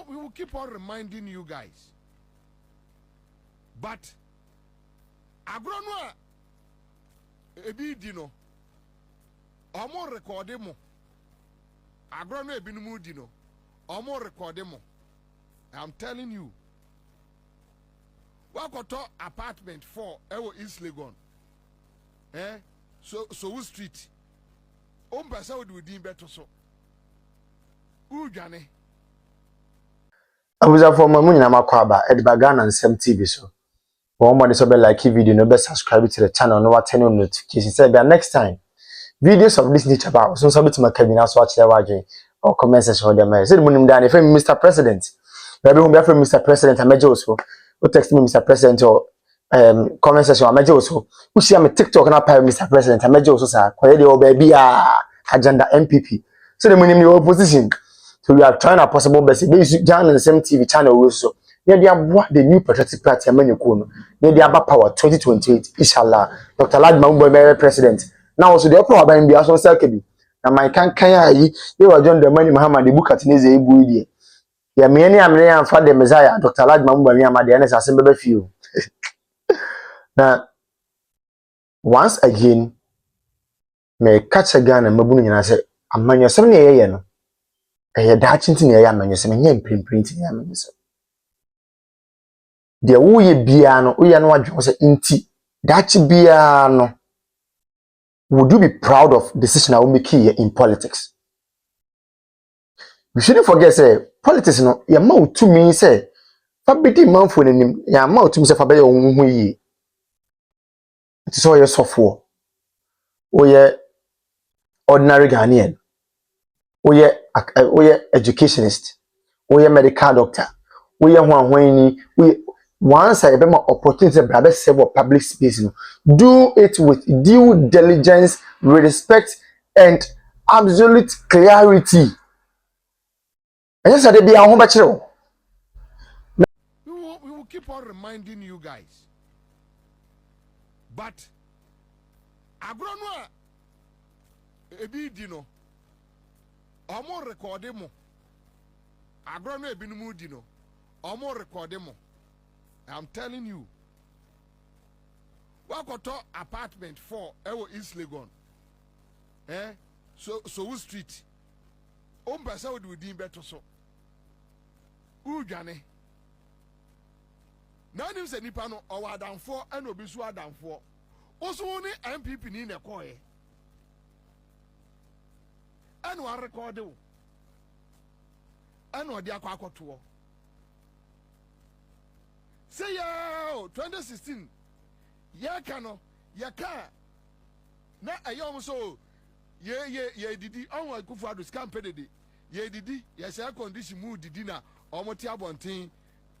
will keep on reminding you guys. But agrono ebi dino omo recorde mo agrono ebi numu dino omo recorde mo. I'm telling you. Wakoto apartment 4 ewo East Legon. So street. Ompasa would be better so. Ujane. I was a former Munina Makwaba at Bagana and Sam TV so. One more is like video, no best subscribe to the channel, no turn on notifications. Say next time. Videos of this nature about so submit to my cabin as watch their wagging or comment section for them. Say the money down if Mr. President. Maybe whom be from Mr. President and major also. Or text me Mr. President or comment section or major also. Who see I'm a TikTok and I pay Mr. President and major also sir. Kwede o baby agenda MPP. So the money in the opposition. So we are trying our possible best. They use John and the same TV channel also. They are what the new patriotic party and menu kono. They are power 2028. Inshallah. Dr. Radi0 president. Now also the power by India so selkebi. Na my kan yi you are John the money Muhammad the book at Neze Ibu idie. Ya me ni amene am fa the Messiah Dr. Radi0 ni amade na sase bebe fie. Na once again me catch a gun and mabunu nyina say amanyo sem ne yeye no. Eye da chinti ne yeye amanyo sem nye mprint ne amanyo sem. De wo ye bia no wo ye no wadwo say inti da chi bia no. Would you be proud of decision I will make here in politics? You shouldn't forget, say, politics, no, your mouth to me, say, Fabity Manful in him, your mouth to me, say, Fabe, it is all your software. Oh, yeah, ordinary Ghanaian. Oh, yeah, educationist. Oh, yeah, medical doctor. Oh, yeah, one, once I have more opportunity to brother several public space, do it with due diligence, respect, and absolute clarity. And yes, I be a home bachelor. We will keep on reminding you guys. But agrono ebi dino omo recorde mo. Agrono ebi numu dino omo recorde mo. I'm telling you. Wakoto apartment 4 ewo East Legon. So street. Ompasa would be better so. Ujane. Now you say nipano or down 4 and obiswa down 4. Also only MPP in a coy. And one record. And what they are quack to. Say yo 2016 ya kano ya ka na ayom so ye didi onwa Kufuado scam pedede ye didi ye say condition mu didi na omo ti abonten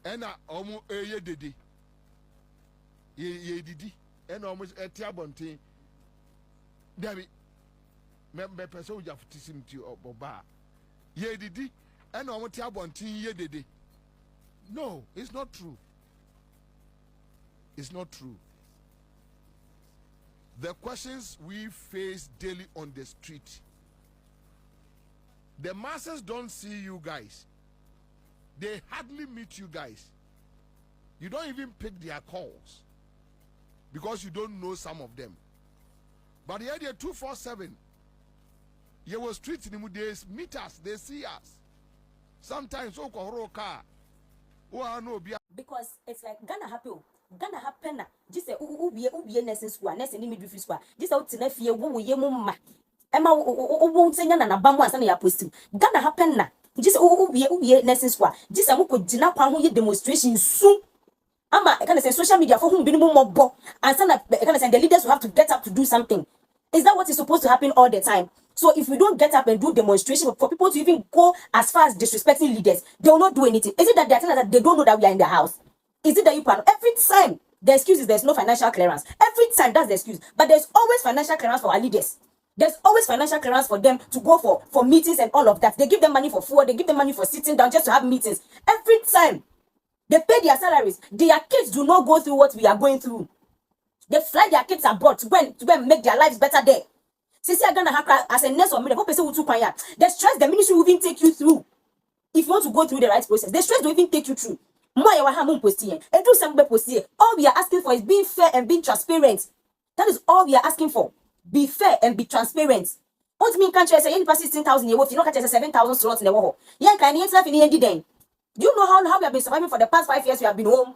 e na omo ye dede ye didi e na omo ti abonten dabi me person uja futisim ti oboba ye didi e na omo ti abonten ye dede. No, it's not true. It's not true. The questions we face daily on the street, the masses don't see you guys. They hardly meet you guys. You don't even pick their calls because you don't know some of them. But here they're 247. You will street in they meet us, they see us. Sometimes car. Because it's like Ghana happen na just say ubiye nursing school nursing midwifery school just out na fie wo ye mumma ema wo ntenya na ba mu asa na ya post Ghana happen na just ubiye nursing school just am ko gina kwa ho ye demonstration su ama can say social media for whom bi no mobo asa na can say the leaders will have to get up to do something. Is that what is supposed to happen all the time? So if we don't get up and do demonstration for people to even go as far as disrespecting leaders, they will not do anything. Is it that they are telling us that they don't know that we are in the house? Is it that you plan? Every time the excuse is there's no financial clearance. Every time that's the excuse. But there's always financial clearance for our leaders. There's always financial clearance for them to go for meetings and all of that. They give them money for food. They give them money for sitting down just to have meetings. Every time they pay their salaries, their kids do not go through what we are going through. They fly their kids abroad to go and make their lives better there. Since you're gonna have as a nurse or medical person, the stress the ministry will even take you through. if you want to go through the right process. The stress don't even take you through. All we are asking for is being fair and being transparent. That is all we are asking for. Be fair and be transparent. What mean country say you pass 16,000 you not catch 7,000 slots in the war. Yeah, can you enough in the end then? Do you know how we have been surviving for the past 5 years? We have been home.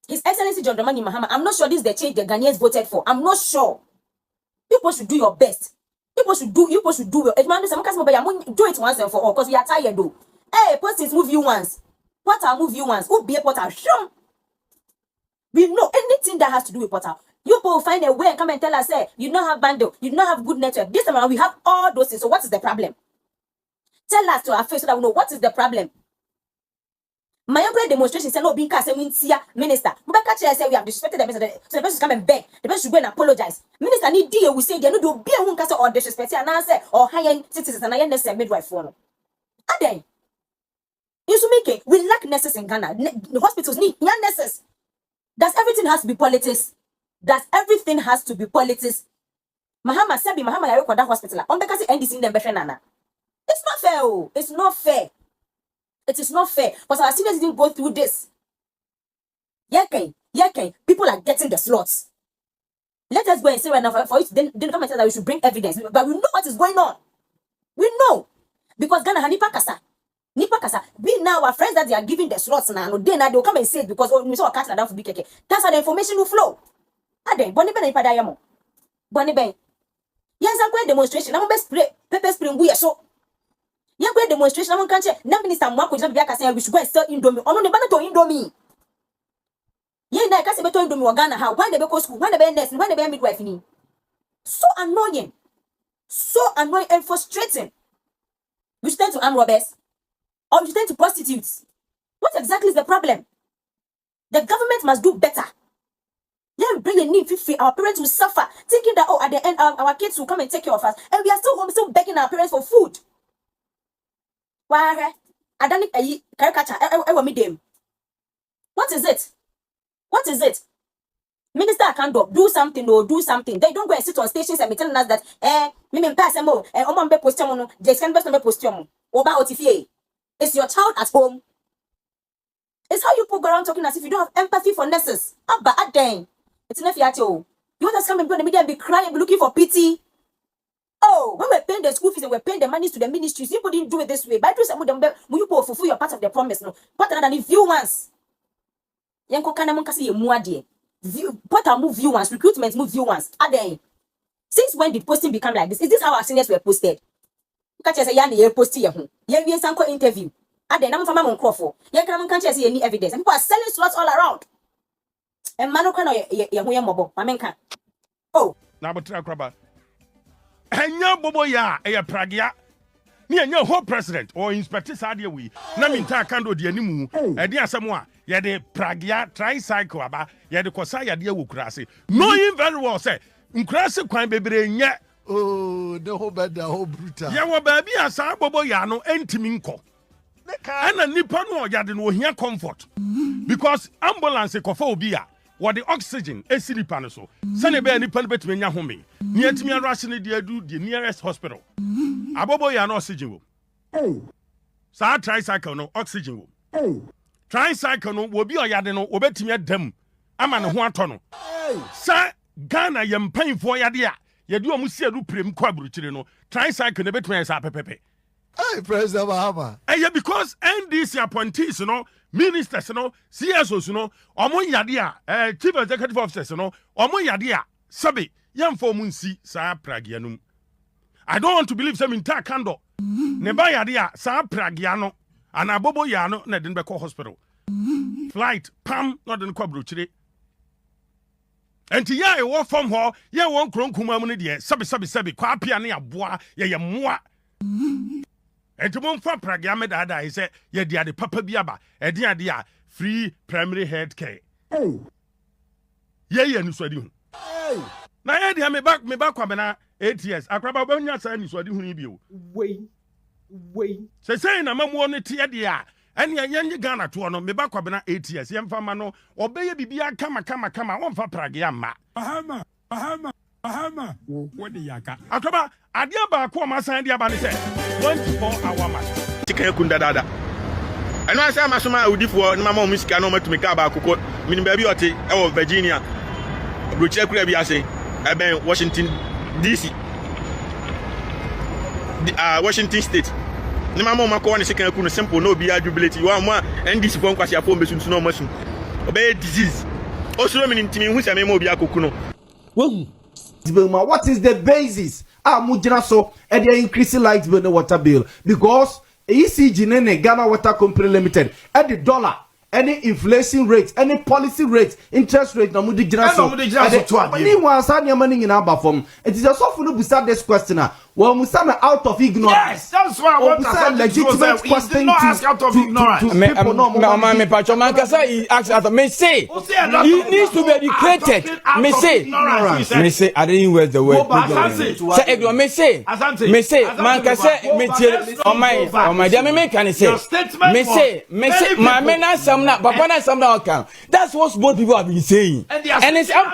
His Excellency John Dramani Mahama, I'm not sure this is the change the Ghanaians voted for. I'm not sure. People should do your best. People should do well. Do it once and for all, because we are tired though. Hey, postings move you once. Portal move you once. Who be a portal? Sure. We know anything that has to do with portal. You will find a way and come and tell us, say, you don't have bundle, you don't have good network. This time we have all those things. So what is the problem? Tell us to our face so that we know what is the problem. My own demonstration said, no, being cast minister. Mbaka say we have disrespected the minister. So the person should come and beg. The person should go and apologize. Minister need deal. We say they no do be a one cast or disrespect and answer or high-end citizens and high-end midwife for. And then, you should make it. We lack nurses in Ghana. The hospitals need young nurses. Does everything has to be politics? Does everything has to be politics? Mahama Sabi Mahama Yaro Kwada Hospital. On the NDC in the Nana. It's not fair. Oh. It's not fair. It is not fair. Because our seniors didn't go through this. Yakin. People are getting the slots. Let us go and say right now for it. Then come and tell that we should bring evidence. But we know what is going on. We know. Because Ghana Hanipa Kasa. We now our friends that they are giving the slots now. No, they will come and say it because we saw a cat down for BKK. That's how the information will flow. Ade, Bonnie Ben Padayamo. Bonnie Ben. Yes, I'm going demonstration. I'm best spray, pepper spray, we are so. You're going demonstration. I'm going to now minister Mwako just be saying we should go and sell Indomie. Oh no, the banner to Indomie. Yeah, I can't say better Indomie or Ghana. How? Why the go school? Why the be nurse? Why the be midwife? So annoying and frustrating. We should turn to armed robbers. Or we should turn to prostitutes. What exactly is the problem? The government must do better. Yeah, we bring a need free. Our parents will suffer, thinking that at the end our kids will come and take care of us, and we are still home, still begging our parents for food. Why? I don't need a caricature. I want me them. What is it? Minister can't do something or do something. They don't go and sit on stations and be telling us that me pass them all and be post them just can best be post them. About OTFA. It's your child at home. It's how you go around talking as if you don't have empathy for nurses. Abba, dang. It's not fiato. You want us to come and go in the media and be crying, be looking for pity? Oh, when we're paying the school fees and we're paying the money to the ministries, people didn't do it this way. But I do some of them, will you fulfill your part of the promise? No, but than if you once. Yanko Kanamon Kasi, more dear. What are move you once? Recruitment move you once. Dang. Since when did posting become like this? Is this how our seniors were posted? Catch us a yan post here. Yan Sanko interview. Then I'm from Mamon Crawford. Yan can't see any evidence. And people are selling slots all around. And Manokano, ya mobile, Mamenka. Oh, now but Crabba. And your bobo ya, a pragia. Near your whole president or inspector Sadia we. Naminta Kando Dianimu, and dear Samoa, ya de pragia, tricycle about, ya de Kosaya dear Wukrasi. Knowing very well, say, Ukrasi crime baby, yet. Oh, the whole bad, the whole brutal. Ya wa baby as a bobo yano, entiminko. And a Nippano yadin will hear comfort. Because ambulance cophobia. What the oxygen is silly panaso. Sunny bear nipple between your home. Near to me, a rationally dear do the nearest hospital. Abobo yan oxygen. Sa tricycle no oxygen. Tricycle no will be a yadino, or bet me at them. I'm an huantono. Sa Ghana yam pain for yadia. Yadu musia do prim quabrutino. Tricycle never twins up pepe. Hey, President Mahama. Hey, because NDC appointees, you know. Ministers, CSOs, Omo Yadia, Chief Executive Officers, Omo Yadia, Sabi, Yam for Munsi, Sa Pragianum. I don't want to believe some entire candle. Neba Yadia, Sa Pragiano, and Abobo Yano, Nedinbeko Hospital. Flight, Pam, not in Quabruchiri. And to ya, a war from her, ya won't cronk Kumamunidia, Sabi, Quapiania, Bois, ya moi. And to one for Pragamed Ada, he said, ye dear the Papa Biaba, a dear free primary health care. Ye, and Swadu. Now, Eddie, me back, 8 years. I grab a bonya sign is what you wait. Say, I'm a one tear dear. And ye young Ghana to one, me back 8 years. Young Famano, or baby be a come, one for Pragiama. Bahama. What the yaka? Akaba, Adiaba, Kwama Sandia Banise, 24-hour match. sikan kun dada eno asa amasoma udifo na mama musika no matumi ka ba akoko mini ba bi ote e Virginia brochia kura bi ase eben Washington DC Washington State ni mama ma ko ne sikan kun simple no bi jubilate wa mo NDC fo nkwasi afo mbesu no masu obey disease osuro mini ntimi hu se me mo bi akoko no what is the basis mujina so and they increasing light bill and water bill because ECG nene Ghana Water Company Limited at the dollar any inflation rate any policy rate interest rate na mudi jina so ni wansa ni amani ngina ba form it is just so no start this question well musama out of ignorance. Yes, that's why I want to say legitimate question he did not ask out of ignorance. Me pacho he asked out of me say he needs to be educated. Me say I didn't use the word ignorance. Say me say man kasa me tell on my dear me can say me say my men na samna papa na samna account. That's what most people have been saying and it's up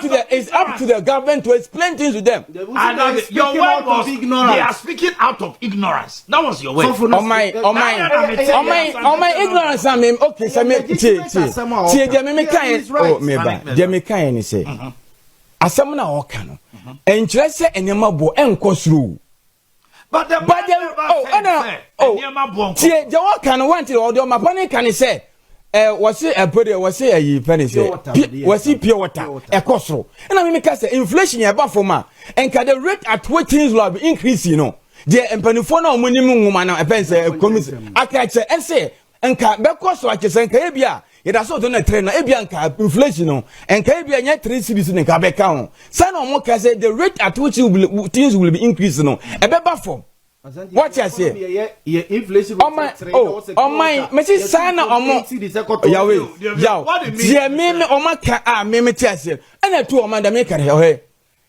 to the government to explain things to them. Your word was ignorance. They are speaking out of ignorance. That was your way. On my ignorance, I mean, okay, so me can say, asamna okano, interest enyama bo enkosru. But the Jawakano wanted or the mapane can say. Was it a put was it a penny say was it pure water a costro and I mean because inflation above for ma and can the rate at what things will be increase the empanifono minimum woman a penny commission I can say and say and can be cost like a Caribbean it has also done a train Abianca inflation and Caribbean yet 3 cities in Cabecao son or more can say the rate at which things will be increasing a better form. What you say? Inflation. Oh my, Mrs. Sana, dear me, oh my, me tell you, and I told Amanda Maker here.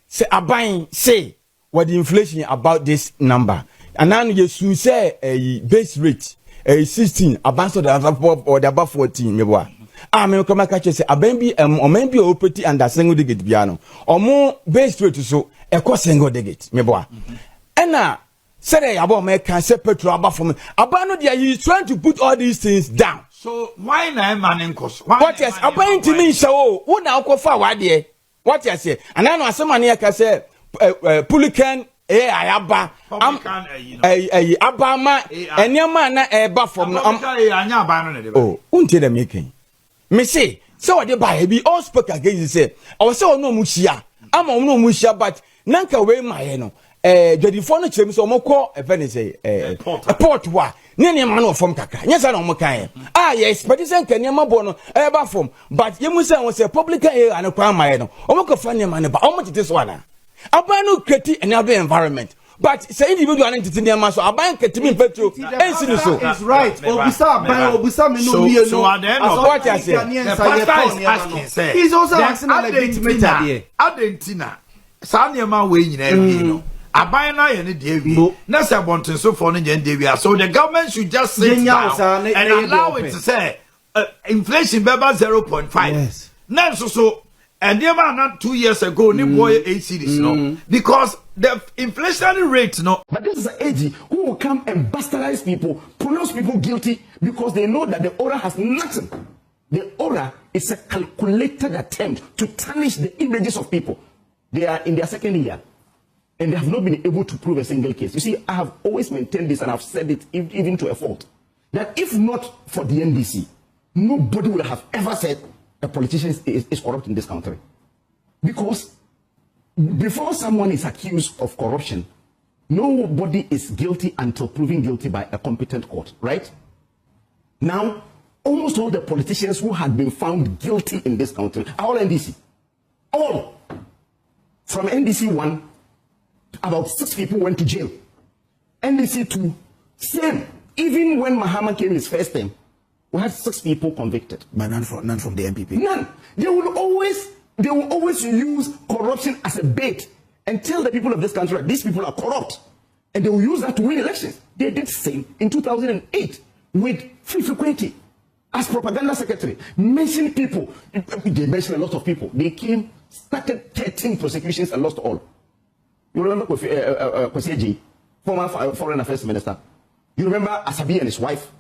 Say, I buying, say, what the inflation about this number, and now you soon say a base rate, a 16, advance of the above or the above 14, you are. I may come catch you say, a baby, or maybe a pretty and a single digit piano, or more base rate so, a cost single digit, me boy. And now, say about me can say petrol about for me. Abano dia he is trying to put all these things down. So why na man in cost? What yes, about to me so who now go for what there? What you say? And I know somebody can say Pulican ayaba abama enyama na eba from oh unti the making. Me say so what they buy be all spoke against say I was say no mushia. I'm no mushia but nanka we my no. The phone chim so moko a penny say a port wa near man of from kaka. Yes, I know Mokai. Yes, but it's a Kanyama bono ever from. But you must say was a public air and a crime my own. Omoko funny man, but how much this one? Abano create another environment. But say individual entity near Maso, Aban Katimin Petro, and so is right. Obisa, so at the end of what I say, he's also asking a legitimate idea. Argentina, Sanyama way in every. Abayana yene dewi na se bonten so for no yen dewi so the government should just sit down and allow it to say inflation beba 0.5 yes na so and never not 2 years ago ni boy 8 cities no because the inflation rate no but this is an AG who will come and bastardize people, pronounce people guilty because they know that the order has nothing. The order is a calculated attempt to tarnish the images of people. They are in their second year and they have not been able to prove a single case. You see, I have always maintained this and I've said it even to a fault, that if not for the NDC, nobody would have ever said a politician is corrupt in this country. Because before someone is accused of corruption, nobody is guilty until proven guilty by a competent court, right? Now, almost all the politicians who had been found guilty in this country are all NDC. All. From NDC 1, about 6 people went to jail. NDC 2, same. Even when Mahama came his first time, we had 6 people convicted. But none from the MPP. None. They will always use corruption as a bait and tell the people of this country that these people are corrupt. And they will use that to win elections. They did the same in 2008 with Regr3t as propaganda secretary. Mentioned people. They mentioned a lot of people. They came, started 13 prosecutions and lost all. You remember Kwesi, former foreign affairs minister? You remember Asabi and his wife?